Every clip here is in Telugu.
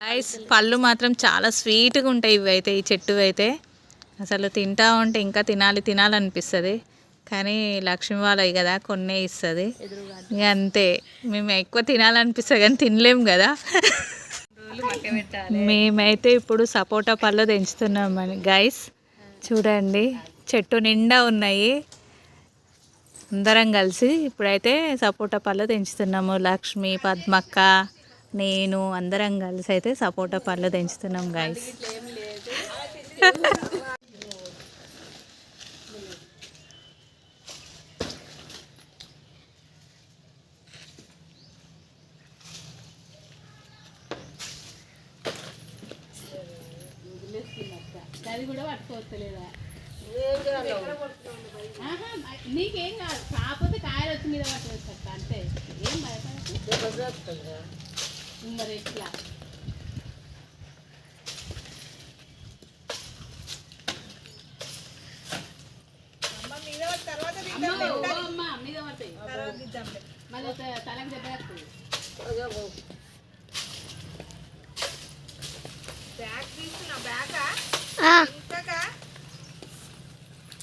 గైస్ పళ్ళు మాత్రం చాలా స్వీట్గా ఉంటాయి ఇవైతే, ఈ చెట్టు అయితే అసలు తింటా ఉంటే ఇంకా తినాలనిపిస్తుంది. కానీ లక్ష్మి వాళ్ళవి కదా, కొన్నే ఇస్తుంది ఇక అంతే. మేము ఎక్కువ తినాలనిపిస్తుంది కానీ తినలేము కదా. మేమైతే ఇప్పుడు సపోటా పళ్ళు తెంచుతున్నామని గైస్, చూడండి చెట్టు నిండా ఉన్నాయి. అందరం కలిసి ఇప్పుడైతే సపోటా పళ్ళు తెంచుతున్నాము. లక్ష్మి, పద్మక్క, నేను అందరం కలిసి అయితే సపోటా పళ్ళు తెంచుతున్నాం గైస్. అది కూడా పట్టుకోవట్లేదా? నీకేం కాదు, కాకపోతే కాయలు వచ్చి మీద పట్టుకోవచ్చు అంతే. ఏం భయపడదు మరి ఎట్లా. అమ్మ మీద పడతాయి మళ్ళీ తలకు దెబ్బ వస్తుంది.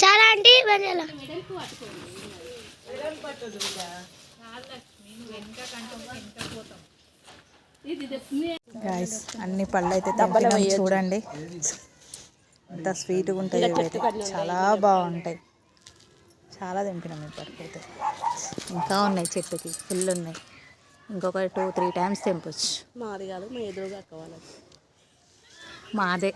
చాలా అంటే గైస్ అన్ని పళ్ళు అయితే తెంపినాం చూడండి, ఎంత స్వీట్గా ఉంటాయి ఇవైతే, చాలా బాగుంటాయి. చాలా తెంపినాం ఇప్పటికైతే, ఇంకా ఉన్నాయి చెట్టుకి, ఫుల్ ఉన్నాయి. ఇంకొక 2-3 టైమ్స్ తెంపొచ్చు. మాది కాదు, మా ఎదురుగా అక్కవాళ్ళది. మాదే.